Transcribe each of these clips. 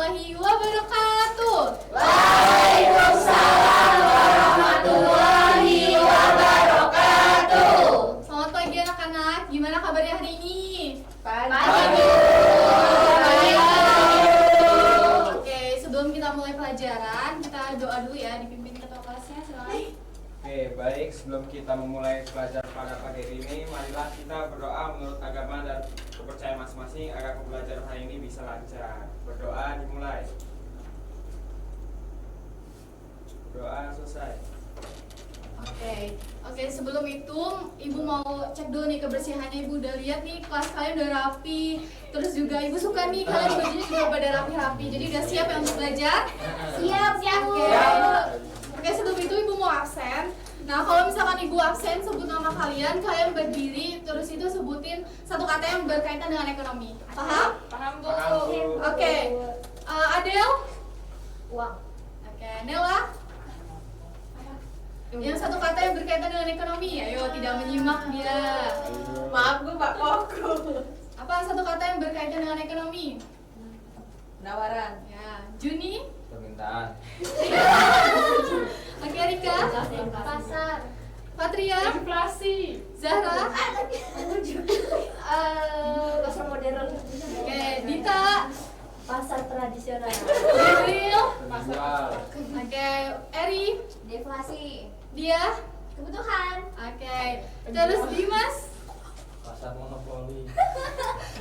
warahmatullahi wabarakatuh. Waalaikumsalam warahmatullahi wabarakatuh. Selamat pagi anak-anak, gimana kabarnya hari ini? Pagi. Oke, sebelum kita mulai pelajaran, kita doa dulu ya, dipimpin ketua kelasnya, silakan. Oke, baik. Sebelum kita memulai pelajaran pada pagi ini, marilah kita berdoa menurut agama dan kepercayaan masing-masing agar pembelajaran hari ini bisa lancar. Berdoa dimulai. Doa selesai. Oke, sebelum itu Ibu mau cek dulu nih kebersihannya. Ibu udah lihat nih kelas kalian udah rapi. Terus juga Ibu suka nih kalian bajunya juga pada rapi-rapi. Jadi udah siap ya untuk belajar? Siap, Bu. Oke, sebelum itu Ibu mau absen. Nah, kalau misalkan Ibu absen, sebut nama kalian berdiri, terus itu sebutin satu kata yang berkaitan dengan ekonomi. Paham? Paham, Bu. Paham, Bu. Oke. Adel? Uang. Oke, Nela? Yang satu kata yang berkaitan dengan ekonomi, ayo tidak menyimak dia. Maaf, Bu, Pak Koko. Apa satu kata yang berkaitan dengan ekonomi? Penawaran. Ya, Juni? Permintaan. Oke, Rika? Pasar. Patria? Inflasi. Zahra? Pasar modern. Oke, Dita? Pasar tradisional. Jibril? Jual. Oke, Eri? Deflasi. Dia? Kebutuhan. Oke, terus Dimas? Pasar monopoli.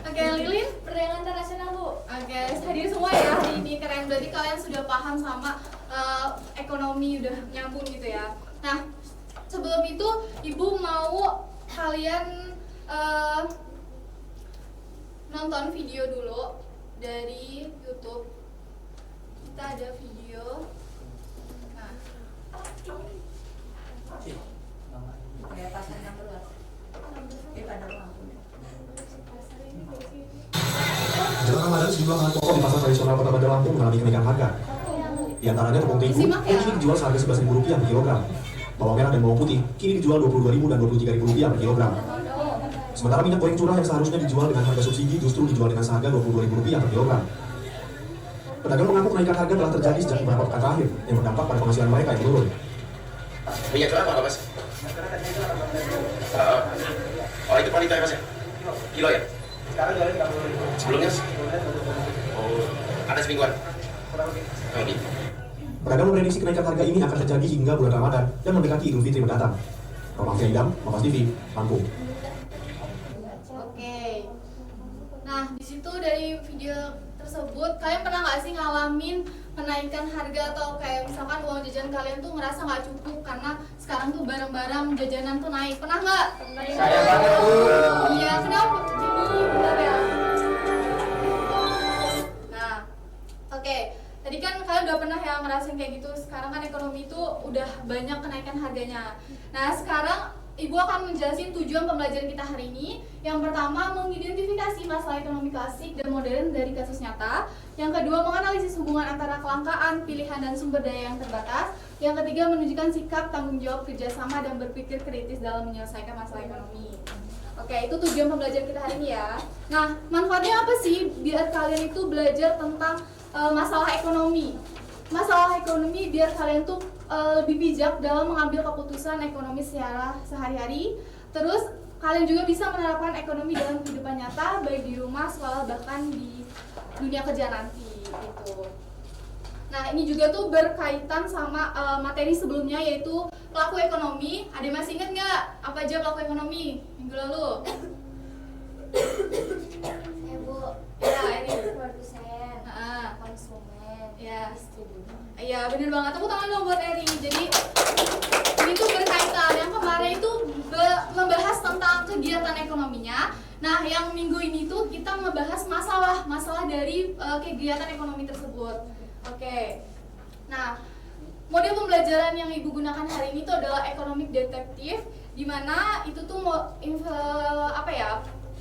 Oke, Lilin? Perdagangan internasional, Bu. Oke, hadir semua ya hari ini, keren. Berarti kalian sudah paham sama ekonomi, udah nyambung gitu ya. Nah, sebelum itu Ibu mau kalian nonton video dulu dari YouTube. Kita ada video. Nah, Kayak pasar nomor berapa? Pada lampu. Jelang Ramadan, sejumlah bahan pokok di pasar tradisional Kota Bandar Lampung mengalami kenaikan harga. Di antaranya tepung terigu Simak ya. yang kini dijual seharga Rp11.000 per kilogram. Bawang merah dan bawang putih kini dijual Rp22.000 dan Rp23.000 per kilogram. Sementara minyak goreng curah yang seharusnya dijual dengan harga subsidi justru dijual dengan seharga Rp22.000 per kilogram. Pedagang mengaku kenaikan harga telah terjadi sejak beberapa pekan terakhir yang berdampak pada penghasilan mereka yang menurun. Minyak curah apa mas? Oh itu per liter mas ya? Kilo ya? Sebelumnya? Oh, ada semingguan? Oh gitu. Pedagang memprediksi kenaikan harga ini akan terjadi hingga bulan Ramadan dan mendekati Idul Fitri mendatang. Romang Fiaidam, Kompas TV, Lampung. oke. Nah, di situ dari video tersebut, kalian pernah nggak sih ngalamin kenaikan harga atau kayak misalkan uang jajan kalian tuh ngerasa nggak cukup karena sekarang tuh barang-barang jajanan tuh naik, pernah nggak? Saya banget, Bu. Iya, kenapa? Jadi bentar ya. Nah, oke. Tadi kan kalian udah pernah ya ngerasain kayak gitu. Sekarang kan ekonomi itu udah banyak kenaikan harganya. Nah, sekarang Ibu akan menjelaskan tujuan pembelajaran kita hari ini. Yang pertama, mengidentifikasi masalah ekonomi klasik dan modern dari kasus nyata. Yang kedua, menganalisis hubungan antara kelangkaan, pilihan, dan sumber daya yang terbatas. Yang ketiga, menunjukkan sikap, tanggung jawab, kerjasama, dan berpikir kritis dalam menyelesaikan masalah ekonomi. Oke, itu tujuan pembelajaran kita hari ini ya. Nah, manfaatnya apa sih biar kalian itu belajar tentang masalah ekonomi? Masalah ekonomi biar kalian tuh lebih bijak dalam mengambil keputusan ekonomi secara sehari-hari. Terus kalian juga bisa menerapkan ekonomi dalam kehidupan nyata, baik di rumah, sekolah, bahkan di dunia kerja nanti gitu. Nah, ini juga tuh berkaitan sama materi sebelumnya, yaitu pelaku ekonomi. Ada yang masih ingat nggak apa aja pelaku ekonomi minggu lalu? Bu. Ya, ini. Produsen. Konsumen. Ya. Distributor. Iya, bener banget. Tepuk tangan dong buat Eri. Jadi ini tuh berkaitan. Yang kemarin itu membahas tentang kegiatan ekonominya. Nah, yang minggu ini tuh kita ngebahas masalah dari kegiatan ekonomi tersebut. Oke. Nah, model pembelajaran yang Ibu gunakan hari ini tuh adalah economic detective, di mana itu tuh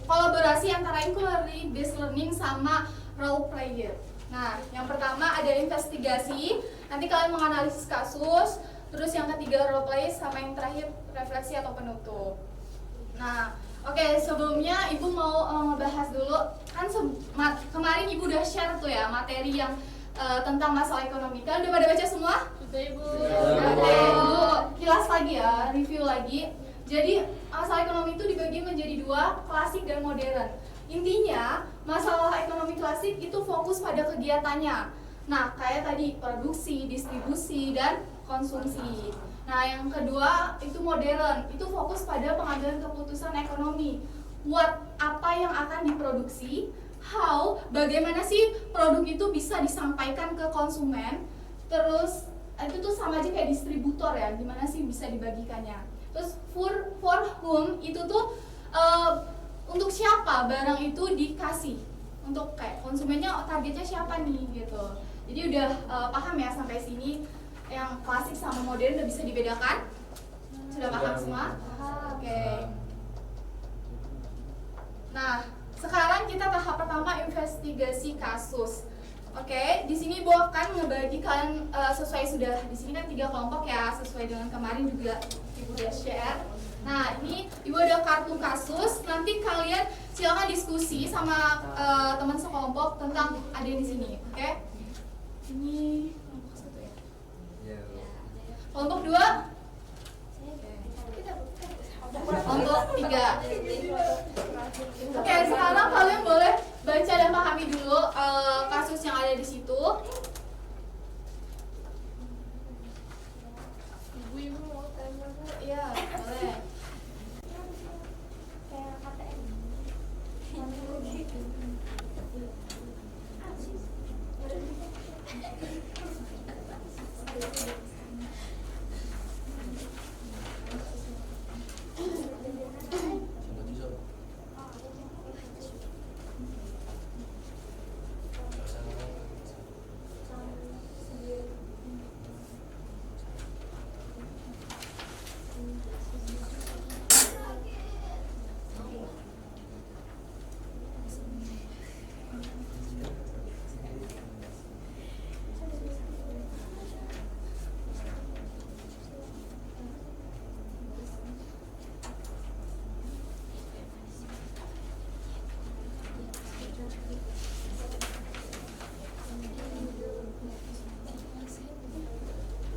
kolaborasi antara inquiry based learning sama role player. Nah, yang pertama ada investigasi, nanti kalian menganalisis kasus, terus yang ketiga role play, sama yang terakhir refleksi atau penutup. Nah, oke, sebelumnya Ibu mau ngebahas dulu, kan kemarin Ibu udah share tuh ya materi yang tentang masalah ekonomi. Kalian udah pada baca semua? Sudah Ibu. Oke, Ibu kilas lagi ya, review lagi. Jadi masalah ekonomi itu dibagi menjadi dua, klasik dan modern. Intinya, masalah ekonomi klasik itu fokus pada kegiatannya. Nah, kayak tadi produksi, distribusi, dan konsumsi. Nah, yang kedua itu modern, itu fokus pada pengambilan keputusan ekonomi. What, apa yang akan diproduksi, how, bagaimana sih produk itu bisa disampaikan ke konsumen. Terus itu tuh sama aja kayak distributor ya, gimana sih bisa dibagikannya. Terus for whom itu tuh untuk siapa barang itu dikasih, untuk kayak konsumennya targetnya siapa nih gitu. Jadi udah paham ya sampai sini, yang klasik sama modern udah bisa dibedakan? Sudah paham semua? Oke. Nah, sekarang kita tahap pertama, investigasi kasus. Oke, di sini Ibu akan ngebagi kalian sesuai sudah di sini kan 3 kelompok ya, sesuai dengan kemarin juga Ibu udah share. Nah, ini Ibu ada kartu kasus. Nanti kalian silakan diskusi sama teman sekelompok tentang ada di sini. Oke? Ini kelompok 1 ya. Kelompok 2. Kelompok 3. Oke, sekarang kalian boleh baca dan pahami dulu kasus yang ada di situ. Ibu mau tanya Bu? Iya, boleh. Kayak KTM.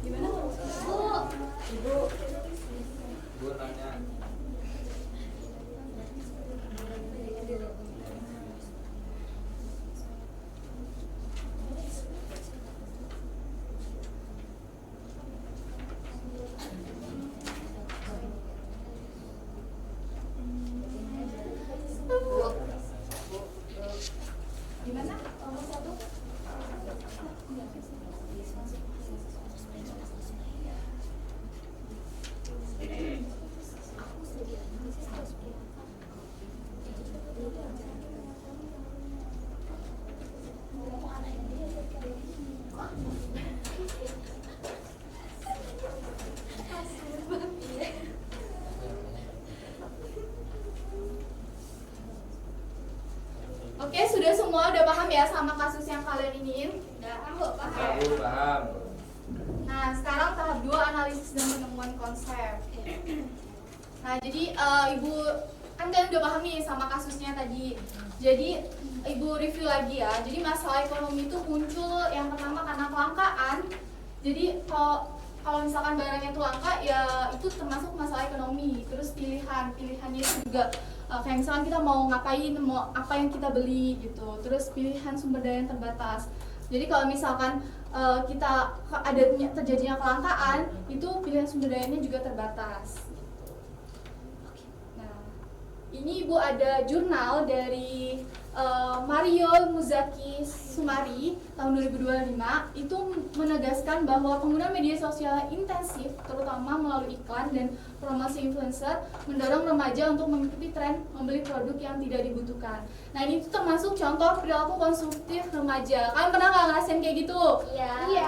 Gimana? Bu nanya. Gimana? Kelompok 1? Oke, sudah semua udah paham ya sama kasus yang kalian ingin? Udah paham? Bu paham. Nah, sekarang tahap 2, analisis dan penemuan konsep. Nah, jadi Ibu kan kalian udah paham nih sama kasusnya tadi. Jadi Ibu review lagi ya. Jadi masalah ekonomi itu muncul yang pertama karena kelangkaan. Jadi kalau misalkan barangnya itu langka ya itu termasuk masalah ekonomi. Terus pilihannya itu juga kayak misalkan kita mau ngapain, mau apa yang kita beli gitu. Terus pilihan sumber daya yang terbatas. Jadi kalau misalkan kita terjadinya kelangkaan, itu pilihan sumber dayanya juga terbatas. Nah, ini Ibu ada jurnal dari Mario Muzaki Sumari tahun 2025. Itu menegaskan bahwa penggunaan media sosial intensif, terutama melalui iklan dan promosi influencer, mendorong remaja untuk mengikuti tren membeli produk yang tidak dibutuhkan. Nah, ini tuh termasuk contoh perilaku konsumtif remaja. Kalian pernah nggak ngerasain kayak gitu? Iya.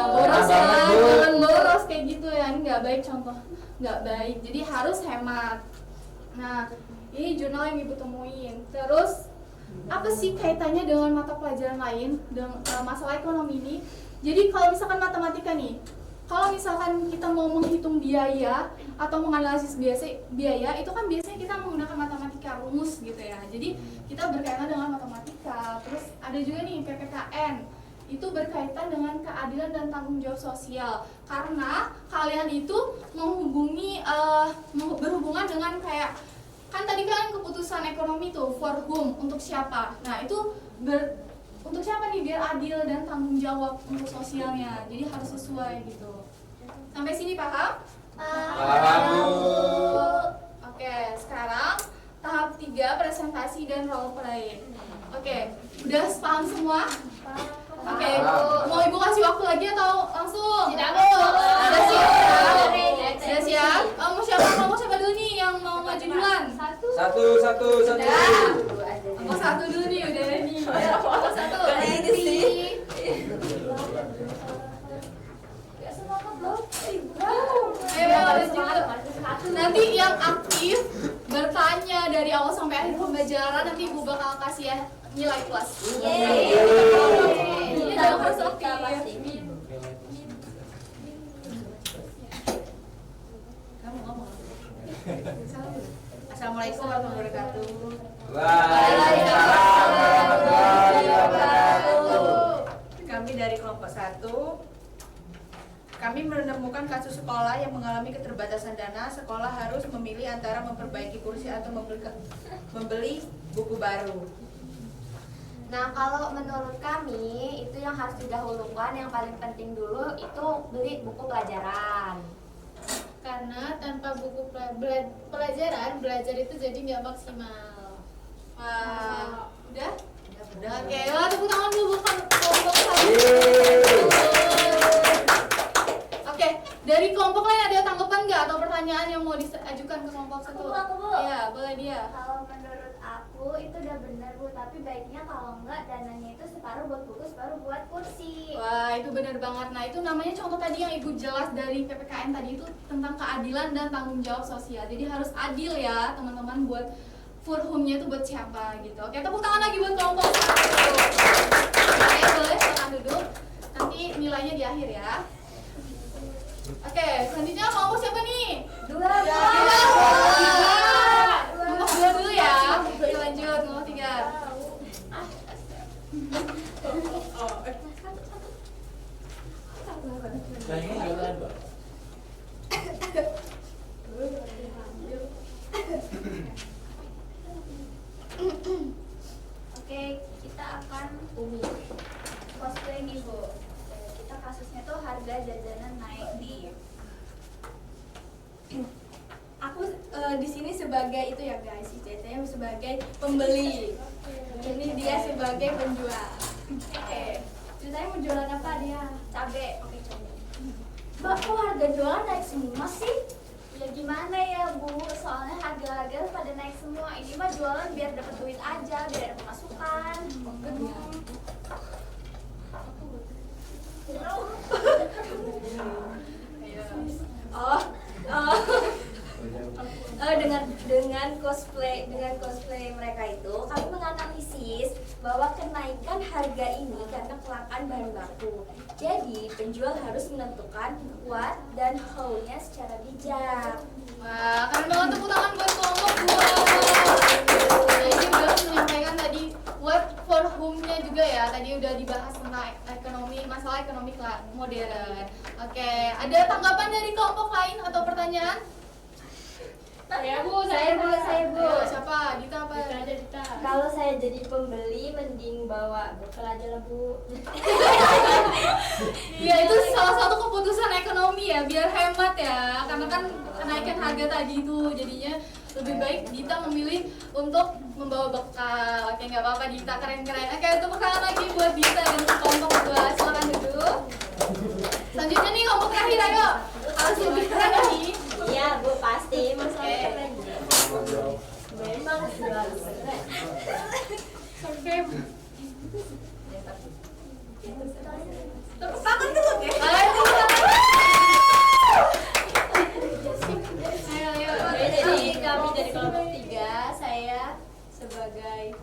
Boros ya, banget, Bu. jangan boros kayak gitu ya, ini nggak baik, contoh nggak baik. Jadi harus hemat. Nah, ini jurnal yang Ibu temuin. Terus apa sih kaitannya dengan mata pelajaran lain dengan masalah ekonomi ini? Jadi kalau misalkan matematika nih, kalau misalkan kita mau menghitung biaya atau menganalisis biaya, itu kan biasanya kita menggunakan matematika rumus gitu ya. Jadi kita berkaitan dengan matematika. Terus ada juga nih PPKN. itu berkaitan dengan keadilan dan tanggung jawab sosial. Karena kalian itu berhubungan dengan kayak, kan tadi kan keputusan ekonomi tuh for whom, untuk siapa. Nah itu untuk siapa nih, biar adil dan tanggung jawab untuk sosialnya. Jadi harus sesuai gitu. Sampai sini paham? Paham, Bu. Oke, sekarang tahap 3, presentasi dan role play. Oke, udah paham semua? Oke, mau Ibu kasih waktu lagi atau langsung? Tidak, Bu. Udah siap? Sudah Siap? Mau siapa dulu nih yang mau maju duluan? Satu. Mau satu dulu nih, udah nih. Mau satu. Ayo, lanjut. Nanti yang aktif bertanya dari awal sampai akhir pembelajaran, nanti Ibu bakal kasih ya nilai plus. Ini dalam harus aktif. Kamu ngomong. Assalamualaikum warahmatullahi wabarakatuh. Waalaikumsalam warahmatullahi wabarakatuh. Kami dari kelompok 1. Kami menemukan kasus sekolah yang mengalami keterbatasan dana. Sekolah harus memilih antara memperbaiki kursi atau membeli buku baru. Nah, kalau menurut kami itu yang harus didahulukan, yang paling penting dulu itu beli buku pelajaran. Karena tanpa buku pelajaran, belajar itu jadi nggak maksimal. Wah, udah? Udah. Oke, tepuk tangan dulu bukan kelompok satu. Oke, dari kelompok lain ada tanggapan nggak atau pertanyaan yang mau diajukan ke kelompok satu? Aku, Bu. Iya, boleh dia. Kalau menurut aku itu udah benar, Bu, tapi baiknya kalau enggak dananya itu separuh buat buku, separuh buat kursi. Wah, itu benar banget. Nah, itu namanya contoh tadi yang Ibu jelas dari PPKN tadi itu tentang keadilan dan tanggung jawab sosial. Jadi harus adil ya, teman-teman, buat for whom-nya itu buat siapa gitu. Oke, tepuk tangan lagi buat kelompok satu. Oke, boleh silakan duduk. Nanti nilainya di akhir ya. Oke, selanjutnya kelompok siapa nih? Dua. Kelompok 2 dulu ya. Oke, lanjut kelompok 3. Oke, kita akan cosplay nih, Bu. Kita kasusnya tuh harga jajanan naik nih. Aku di sini sebagai itu ya guys, ICT sebagai pembeli. Ini dia sebagai penjual. Oke. Ceritanya mau jualan apa dia? Cabe. Oke, cabe. Mbak, kok harga jualan naik semua sih? Ya gimana ya, Bu? Soalnya harga-harga pada naik semua. Ini mah jualan biar dapat duit aja, biar ada pemasukan. Dengan cosplay mereka itu kami menganalisis bahwa kenaikan harga ini karena kelangkaan bahan baku. Jadi penjual harus menentukan what dan how-nya secara bijak. Wah, keren banget, tepuk tangan buat kelompok 2. Jadi udah menyampaikan tadi what for whom-nya juga ya. Tadi udah dibahas tentang ekonomi, masalah ekonomi modern. Oke, ada tanggapan dari kelompok lain atau pertanyaan? Saya Bu. Ayo, siapa? Dita apa? Dita. Kalau saya jadi pembeli mending bawa bekal aja lah, Bu. Iya, itu salah satu keputusan ekonomi ya, biar hemat ya. Karena kan kenaikan harga tadi itu jadinya lebih baik Dita memilih untuk membawa bekal. Oke, nggak apa-apa Dita, keren-keren. Oke, tepuk tangan lagi buat Dita dan kelompok 2. Silakan duduk. Selanjutnya nih kelompok terakhir, ayo. Harus lebih keren nih. Iya, Bu, pasti. Masalah Oke. keren. Memang selalu keren. Oke. Tepuk tangan dulu ya. Ayo, tepuk tangan. Ayo. Jadi kami dari kelompok 3, saya sebagai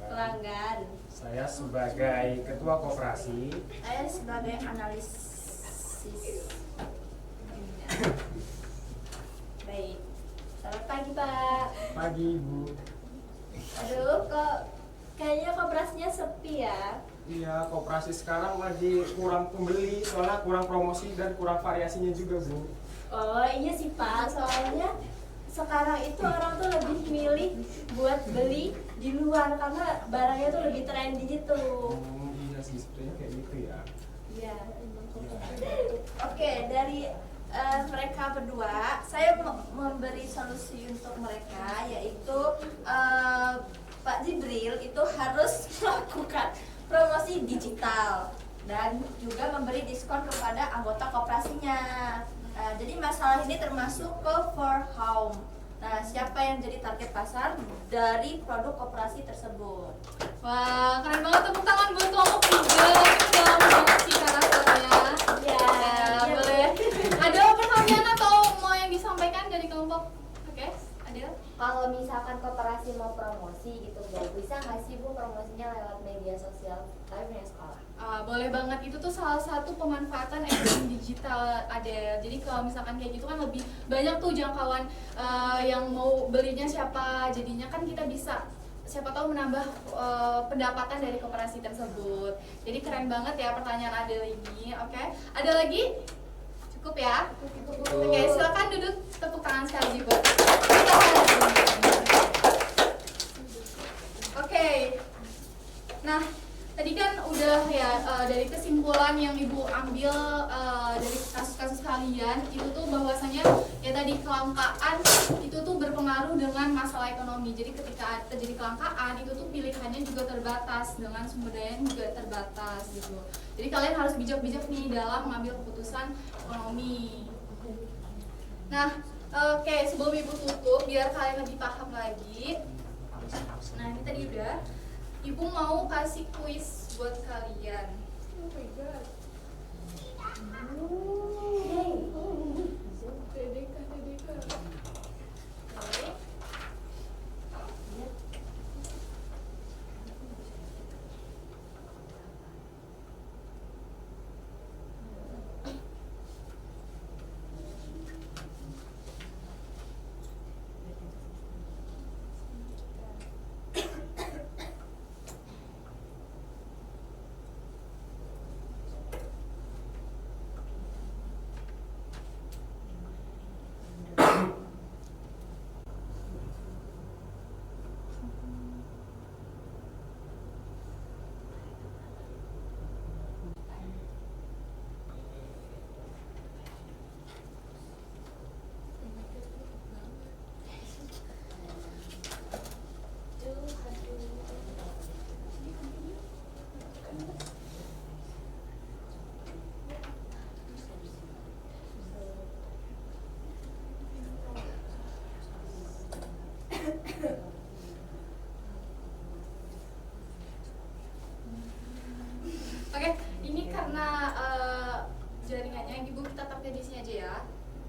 pelanggan. Saya sebagai ketua koperasi. Saya sebagai analisis. Baik. Selamat pagi, Pak. Pagi, Bu. Aduh, kok kayaknya koperasinya sepi ya? Iya, koperasi sekarang lagi kurang pembeli, soalnya kurang promosi dan kurang variasinya juga, Bu. Oh iya sih Pak, soalnya sekarang itu orang tuh lebih milih buat beli di luar karena barangnya tuh lebih trendy gitu. Iya sih, sepertinya kayak gitu ya. Iya. Oke, dari mereka berdua, saya memberi solusi untuk mereka, yaitu Pak Jibril itu harus melakukan promosi digital dan juga memberi diskon kepada anggota koperasinya. Jadi masalah ini termasuk ke for home. Nah, siapa yang jadi target pasar dari produk koperasi tersebut? Wah, keren banget, tepuk tangan buat kelompok 3. Itu udah lama banget sih karakternya. Iya. Boleh. Ada pertanyaan atau mau yang disampaikan dari kelompok? Oke, Adel. Kalau misalkan koperasi mau promosi gitu, Bu, bisa nggak sih Bu promosinya lewat media sosial tapi punya sekolah? Boleh banget, itu tuh salah satu pemanfaatan ekonomi digital Adel. Jadi kalau misalkan kayak gitu kan lebih banyak tuh jangkauan yang mau belinya siapa. Jadinya kan kita bisa siapa tahu menambah pendapatan dari koperasi tersebut. Jadi keren banget ya pertanyaan Adel ini. Oke, ada lagi? Cukup ya? Oke, silakan duduk, tepuk tangan sekali lagi buat kita. Oke. Nah, tadi kan udah ya dari kesimpulan yang Ibu ambil dari kasus-kasus kalian itu tuh bahwasanya ya tadi kelangkaan itu tuh berpengaruh dengan masalah ekonomi. Jadi ketika terjadi kelangkaan itu tuh pilihannya juga terbatas, dengan sumber daya juga terbatas gitu. Jadi kalian harus bijak-bijak nih dalam mengambil keputusan ekonomi. Nah, oke, sebelum Ibu tutup biar kalian lebih paham lagi. Nah, ini tadi udah. Ibu mau kasih kuis buat kalian. Oh my god. Dedeka. Oke. Oke, ini karena jaringannya Ibu kita taruhnya di sini aja ya.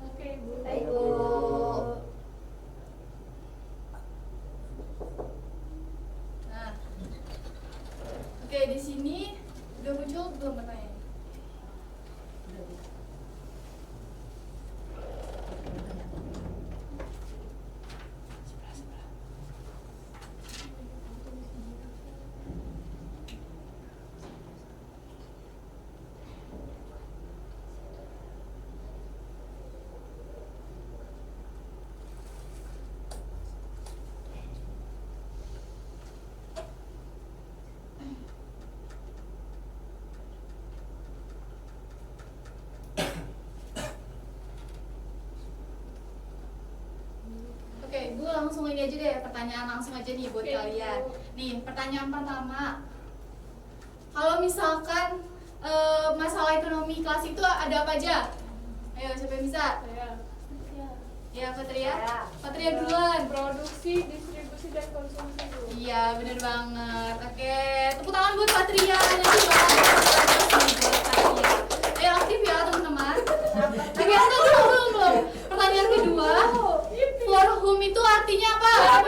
Oke, Ibu. Baik, Bu. Nah, oke, di sini udah muncul belum pertanyaan? Oke, Ibu langsung ini aja deh, pertanyaan langsung aja nih buat kalian. Nih, pertanyaan pertama. Kalau misalkan masalah ekonomi kelas itu ada apa aja? Ayo, siapa yang bisa? Ya, Patria. Patria duluan. Produksi, distribusi, dan konsumsi, Bu. Iya, bener banget. Oke, tepuk tangan buat Patria. Nanti Patria. Ayo aktif ya teman-teman. Oke, belum. Pertanyaan kedua. For whom itu artinya apa?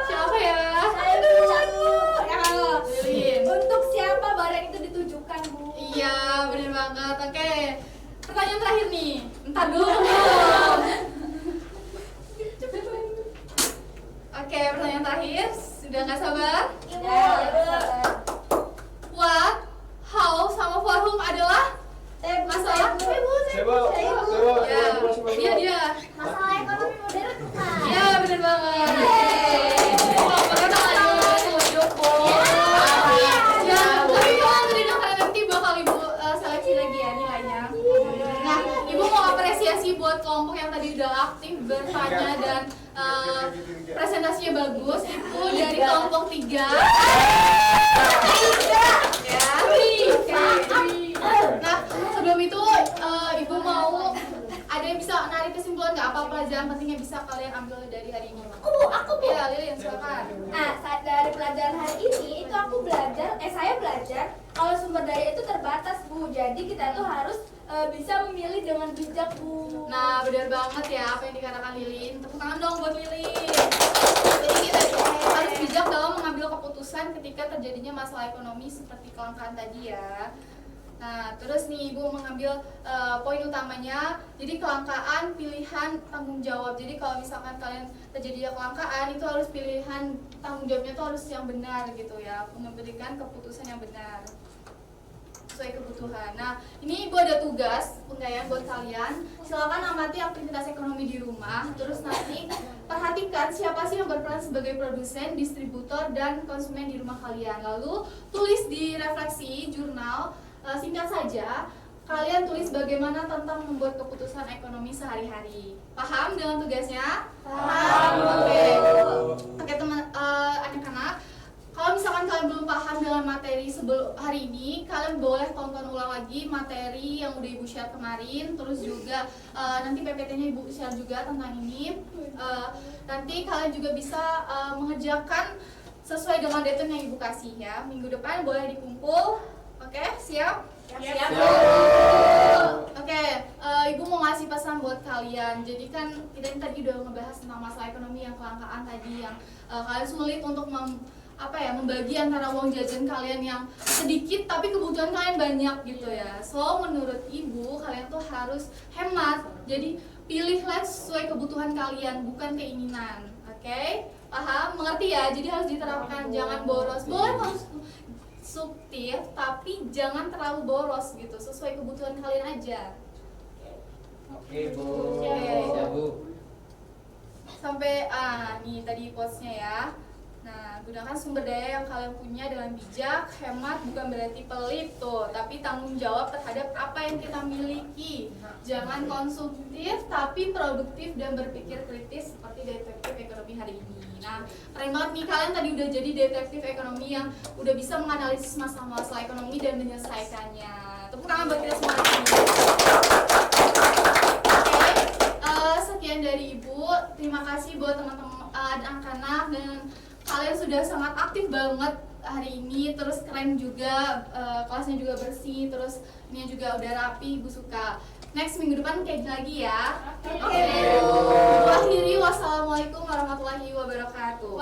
Siapa ya? Saya bisa, Bu. Lilin. Untuk siapa barang itu ditujukan, Bu? Iya, bener banget. Oke, pertanyaan terakhir nih. Ntar dulu. Oke, pertanyaan terakhir. Sudah nggak sabar? Ya, presentasinya bagus. Itu dari kelompok 3. Ya. Oke. Nah, sebelum itu Ibu mau ada yang bisa narik kesimpulan nggak apa pelajaran penting yang bisa kalian ambil dari hari ini? Aku Bu. Ya, Lilian silakan. Nah, dari pelajaran hari ini itu saya belajar kalau sumber daya itu terbatas Bu. Jadi kita tuh harus bisa memilih dengan bijak Bu. Nah, benar banget ya apa yang dikatakan Lilin. Tepuk tangan dong buat Lilin. Jadi kita harus bijak dalam mengambil keputusan ketika terjadinya masalah ekonomi seperti kelangkaan tadi ya. Nah, terus nih Ibu mengambil poin utamanya. Jadi kelangkaan, pilihan, tanggung jawab. Jadi kalau misalkan kalian terjadi kelangkaan, itu harus pilihan tanggung jawabnya itu harus yang benar gitu ya. Memberikan keputusan yang benar sesuai kebutuhan. Nah, ini Ibu ada tugas penggayaan buat kalian. Silakan amati aktivitas ekonomi di rumah. Terus nanti perhatikan siapa sih yang berperan sebagai produsen, distributor, dan konsumen di rumah kalian. Lalu tulis di refleksi jurnal. Singkat saja, kalian tulis bagaimana tentang membuat keputusan ekonomi sehari-hari. Paham dengan tugasnya? Paham. Oke teman anak-anak, kalau misalkan kalian belum paham dengan materi sebelum hari ini, kalian boleh tonton ulang lagi materi yang udah Ibu share kemarin. Terus juga nanti PPT-nya Ibu share juga tentang ini. Nanti kalian juga bisa mengerjakan sesuai dengan deadline yang Ibu kasih ya. Minggu depan boleh dikumpul. Oke, siap? Siap. Oke, Ibu mau ngasih pesan buat kalian. Jadi kan kita tadi udah ngebahas tentang masalah ekonomi yang kelangkaan tadi, yang kalian sulit untuk membagi antara uang jajan kalian yang sedikit tapi kebutuhan kalian banyak gitu ya. So menurut Ibu kalian tuh harus hemat. Jadi pilihlah sesuai kebutuhan kalian, bukan keinginan. Oke? Paham? Mengerti ya? Jadi harus diterapkan, jangan boros. Boleh konsumtif tapi jangan terlalu boros gitu, sesuai kebutuhan kalian aja. Oke Bu. Ya, Bu. Sampai nih tadi quotes-nya ya. Nah, gunakan sumber daya yang kalian punya dengan bijak. Hemat bukan berarti pelit tuh, tapi tanggung jawab terhadap apa yang kita miliki. Jangan konsumtif tapi produktif dan berpikir kritis seperti detektif ekonomi hari ini. Nah, keren banget nih kalian tadi udah jadi detektif ekonomi yang udah bisa menganalisis masalah-masalah ekonomi dan menyelesaikannya. Tepuk tangan buat kita semua. Oke, sekian dari Ibu. Terima kasih buat teman-teman anak-anak dan kalian sudah sangat aktif banget hari ini. Terus keren juga, kelasnya juga bersih. Terus ini juga udah rapi, Ibu suka. Next minggu depan kayak gini lagi ya. Oke. Akhiri wassalamualaikum warahmatullahi wabarakatuh.